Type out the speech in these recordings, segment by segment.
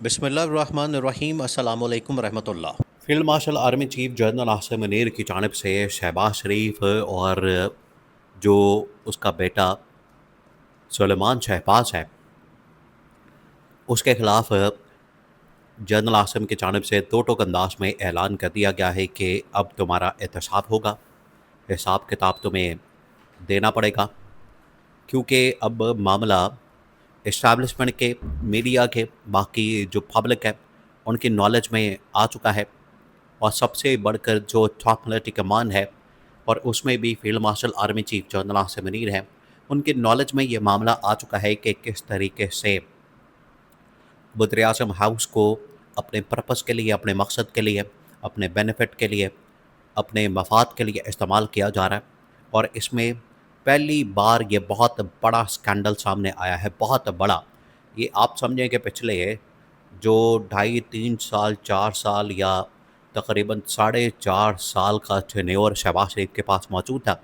बिस्मिल्लाहिर्रहमानिर्रहीम अस्सलामु अलैकुम रहमतुल्लाह। Field marshal army chief general Asim Munir की जानिब से शहबाज शरीफ और जो उसका बेटा सुलेमान शहबाज है उसके खिलाफ जनरल आसिम की जानिब से दो टोक अंदाज में ऐलान कर दिया गया है कि अब तुम्हारा एहतसाब होगा, हिसाब किताब तुम्हें देना पड़ेगा, क्योंकि अब मामला इस्टेब्लिशमेंट के, मीडिया के, बाकी जो पब्लिक है उनकी नॉलेज में आ चुका है। और सबसे बढ़कर जो टॉप मिलिट्री कमान है और उसमें भी field marshal army chief general Asim Munir हैं, उनकी नॉलेज में ये मामला आ चुका है कि किस तरीके से वज़ीर आज़म हाउस को अपने पर्पस के लिए, अपने मकसद के लिए, अपने बेनिफिट के लिए, अपने मफाद के लिए इस्तेमाल किया जा रहा है। और इसमें पहली बार ये बहुत बड़ा स्कैंडल सामने आया है, बहुत बड़ा। ये आप समझें कि पिछले जो 2.5, 3 साल, 4 साल या तकरीबन 4.5 साल का टेन्योर शहबाज शरीफ के पास मौजूद था,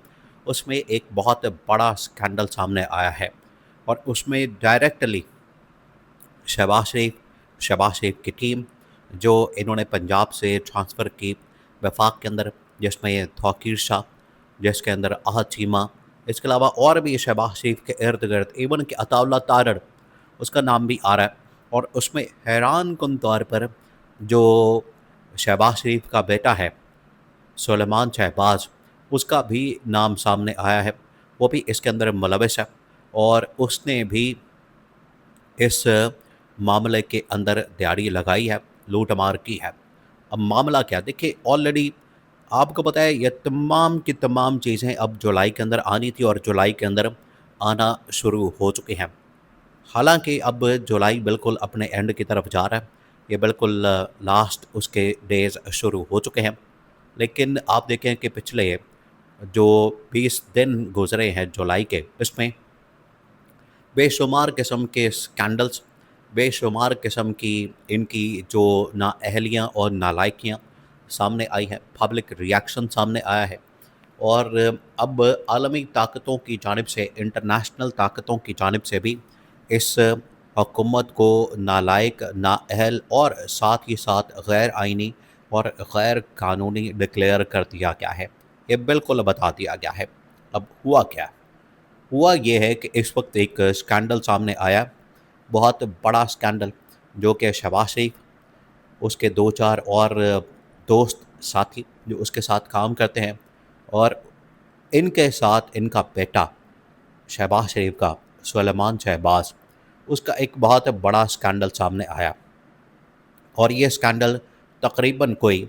उसमें एक बहुत बड़ा स्कैंडल सामने आया है। और उसमें डायरेक्टली शहबाज शरीफ की टीम जो इन्होंने पंजाब से ट्रांसफ़र की वफाक के अंदर, जिसमें तौकीर शाह, जिसके अंदर आहद चीमा, इसके अलावा और भी शहबाज शरीफ के इर्द गिर्द इवन कि अताउल्लाह तारड़, उसका नाम भी आ रहा है। और उसमें हैरान कुन तौर पर जो शहबाज शरीफ का बेटा है सुलेमान शहबाज, उसका भी नाम सामने आया है, वो भी इसके अंदर मुलविस है और उसने भी इस मामले के अंदर दिहाड़ी लगाई है, लूट मार की है। अब मामला क्या, देखिए ऑलरेडी आपको पता है ये तमाम की तमाम चीज़ें अब जुलाई के अंदर आनी थी और जुलाई के अंदर आना शुरू हो चुके हैं। हालांकि अब जुलाई बिल्कुल अपने एंड की तरफ जा रहा है, ये बिल्कुल लास्ट उसके डेज़ शुरू हो चुके हैं। लेकिन आप देखें कि पिछले जो 20 दिन गुजरे हैं जुलाई के, इसमें बेशुमार किस्म के स्कैंडल्स, बेशुमार किस्म की इनकी जो नाअहलियाँ और नालायकियाँ सामने आई हैं, पब्लिक रिएक्शन सामने आया है। और अब आलमी ताकतों की जानिब से, इंटरनेशनल ताकतों की जानिब से भी इस हुकूमत को नालायक, नाअहल और साथ ही साथ गैर आइनी और गैर कानूनी डिक्लेयर कर दिया गया है। ये बिल्कुल बता दिया गया है। अब हुआ क्या? हुआ ये है कि इस वक्त एक स्कैंडल सामने आया, बहुत बड़ा स्कैंडल, जो कि शहबाज शरीफ, उसके 2-4 और दोस्त साथी जो उसके साथ काम करते हैं और इनके साथ इनका बेटा शहबाज शरीफ का, सुलेमान शहबाज, उसका एक बहुत बड़ा स्कैंडल सामने आया। और ये स्कैंडल तकरीबन कोई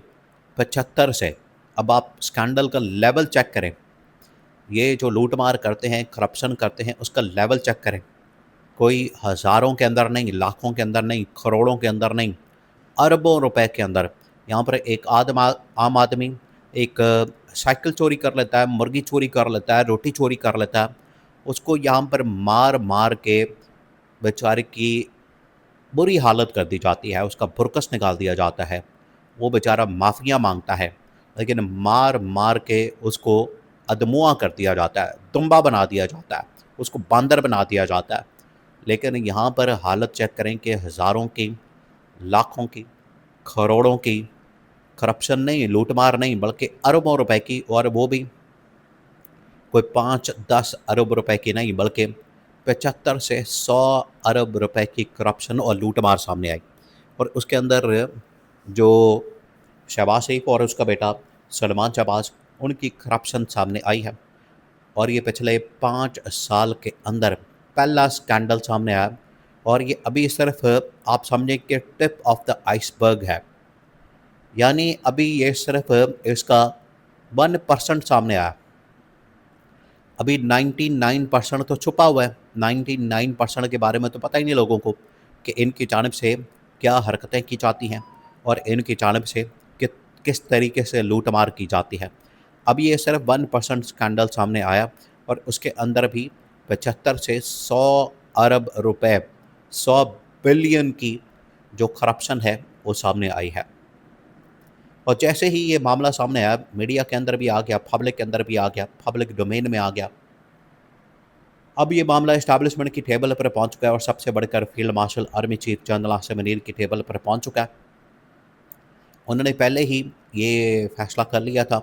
75 से, अब आप स्कैंडल का लेवल चेक करें, ये जो लूट मार करते हैं, करप्शन करते हैं, उसका लेवल चेक करें। कोई हज़ारों के अंदर नहीं, लाखों के अंदर नहीं, करोड़ों के अंदर नहीं, अरबों रुपए के अंदर। यहाँ पर एक आम आदमी एक साइकिल चोरी कर लेता है, मुर्गी चोरी कर लेता है, रोटी चोरी कर लेता है, उसको यहाँ पर मार मार के बेचारे की बुरी हालत कर दी जाती है, उसका बुरकस निकाल दिया जाता है, वो बेचारा माफ़िया मांगता है, लेकिन मार मार के उसको अदमुआ कर दिया जाता है, दुम्बा बना दिया जाता है, उसको बांदर बना दिया जाता है। लेकिन यहाँ पर हालत चेक करें कि हज़ारों की, लाखों की, करोड़ों की करप्शन नहीं, लूटमार नहीं, बल्कि अरबों रुपए की, और वो भी कोई 5-10 अरब रुपए की नहीं, बल्कि 75 से 100 अरब रुपए की करप्शन और लूटमार सामने आई। और उसके अंदर जो शहबाज शरीफ और उसका बेटा सलमान शहबाज, उनकी करप्शन सामने आई है। और ये पिछले 5 साल के अंदर पहला स्कैंडल सामने आया और ये अभी सिर्फ आप समझें कि टिप ऑफ द आइसबर्ग है। यानी अभी ये सिर्फ इसका 1% सामने आया, अभी 99% तो छुपा हुआ है। 99% के बारे में तो पता ही नहीं लोगों को कि इनकी जानिब से क्या हरकतें की जाती हैं और इनकी जानिब से कि किस तरीके से लूट मार की जाती है। अब ये सिर्फ 1% स्कैंडल सामने आया और उसके अंदर भी 75 से 100 अरब रुपए, 100 बिलियन की जो करप्शन है वो सामने आई है। और जैसे ही ये मामला सामने आया, मीडिया के अंदर भी आ गया, पब्लिक के अंदर भी आ गया, पब्लिक डोमेन में आ गया। अब ये मामला इस्टेब्लिशमेंट की टेबल पर पहुंच चुका है और सबसे बढ़कर field marshal army chief general Asim Munir की टेबल पर पहुंच चुका है। उन्होंने पहले ही ये फैसला कर लिया था,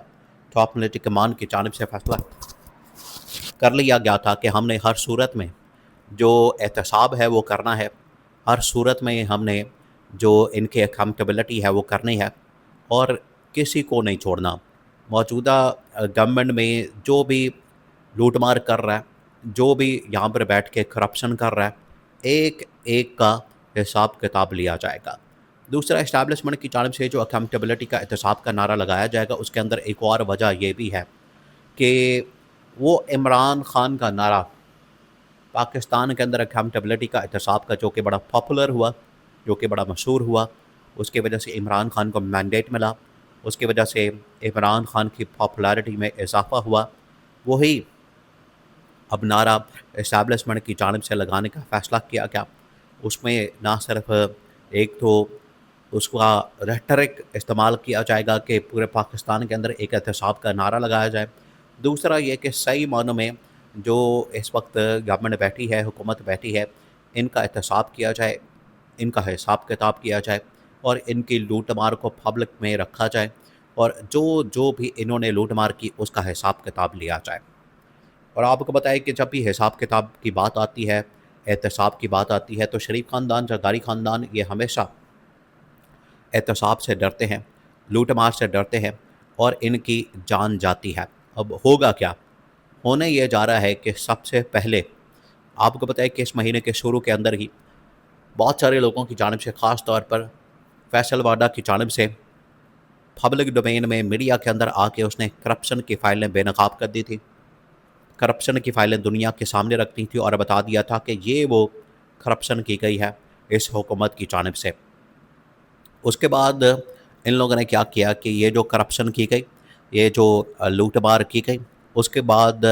टॉप मिलिट्री कमान की जानिब से फैसला कर लिया गया था कि हमने हर सूरत में जो एहतसाब है वो करना है, हर सूरत में हमने जो इनके अकाउंटेबिलिटी है वो करनी है और किसी को नहीं छोड़ना। मौजूदा गवर्नमेंट में जो भी लूटमार कर रहा है, जो भी यहाँ पर बैठ के करप्शन कर रहा है, एक एक का हिसाब किताब लिया जाएगा। दूसरा, इस्टेब्लिशमेंट की जानिब से जो अकाउंटेबिलिटी का एहतसाब का नारा लगाया जाएगा, उसके अंदर एक और वजह ये भी है कि वो इमरान खान का नारा पाकिस्तान के अंदर अकाउंटेबिलिटी का एहतसाब का, जो कि बड़ा पॉपुलर हुआ, जो कि बड़ा मशहूर हुआ, उसकी वजह से इमरान खान को मैंडेट मिला, उसकी वजह से इमरान खान की पॉपुलैरिटी में इजाफा हुआ, वही अब नारा इस्टेब्लिशमेंट की जानिब से लगाने का फ़ैसला किया गया। उसमें ना सिर्फ एक तो उसका रेटरिक इस्तेमाल किया जाएगा कि पूरे पाकिस्तान के अंदर एक एहतसाब का नारा लगाया जाए। दूसरा ये कि सही मानों में जो इस वक्त गवर्नमेंट बैठी है, हुकूमत बैठी है, इनका एहतसाब किया जाए, इनका हिसाब किताब किया जाए और इनकी लूट मार को पब्लिक में रखा जाए और जो जो भी इन्होंने लूट मार की उसका हिसाब किताब लिया जाए। और आपको बताएं कि जब भी हिसाब किताब की बात आती है, एहतसाब की बात आती है, तो शरीफ ख़ानदान, जरदारी ख़ानदान ये हमेशा एहतसाब से डरते हैं, लूट मार से डरते हैं और इनकी जान जाती है। अब होगा क्या? होने ये जा रहा है कि सबसे पहले आपको पता है कि इस महीने के शुरू के अंदर ही बहुत सारे लोगों की जानिब से, ख़ास तौर पर फैसल वाडा की जानिब से पब्लिक डोमेन में मीडिया के अंदर आके उसने करप्शन की फ़ाइलें बेनकाब कर दी थी, करप्शन की फ़ाइलें दुनिया के सामने रख दी थी और बता दिया था कि ये वो करप्शन की गई है इस हुकूमत की जानिब से। उसके बाद इन लोगों ने क्या किया कि ये जो करप्शन की गई, ये जो लूटमार की गई, उसके बाद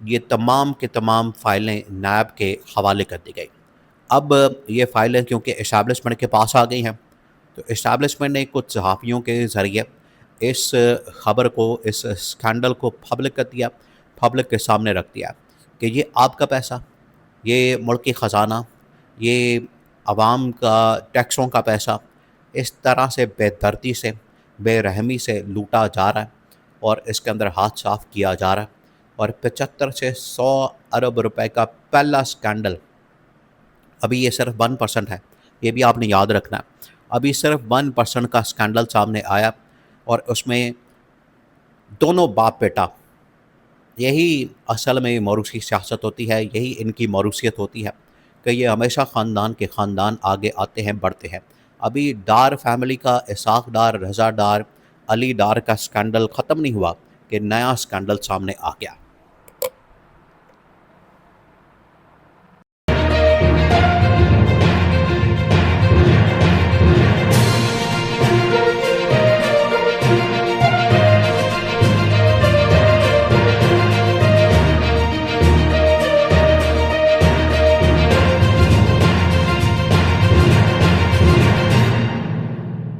ये तमाम के तमाम फ़ाइलें नैब के हवाले कर दी गई। अब ये फ़ाइलें क्योंकि इस्टेब्लिशमेंट के पास आ गई हैं, तो इस्टेब्लिशमेंट ने कुछ सहाफ़ियों के ज़रिए इस ख़बर को, इस स्कैंडल को पब्लिक कर दिया, पब्लिक के सामने रख दिया कि ये आपका पैसा, ये मुल्क की ख़जाना, ये आवाम का टैक्सों का पैसा इस तरह से बेदर्दी से, बेरहमी से लूटा जा रहा है और इसके अंदर हाथ साफ़ किया जा रहा है। और 75 से 100 अरब रुपए का पहला स्कैंडल, अभी ये सिर्फ 1% है, ये भी आपने याद रखना है। अभी सिर्फ 1% का स्कैंडल सामने आया और उसमें दोनों बाप बेटा, यही असल में मौरूसी सियासत होती है, यही इनकी मौरूसियत होती है कि ये हमेशा ख़ानदान के ख़ानदान आगे आते हैं, बढ़ते हैं। अभी डार फैमिली का, इसाक डार, रज़ा डार, अली डार का स्कैंडल ख़त्म नहीं हुआ कि नया स्कैंडल सामने आ गया।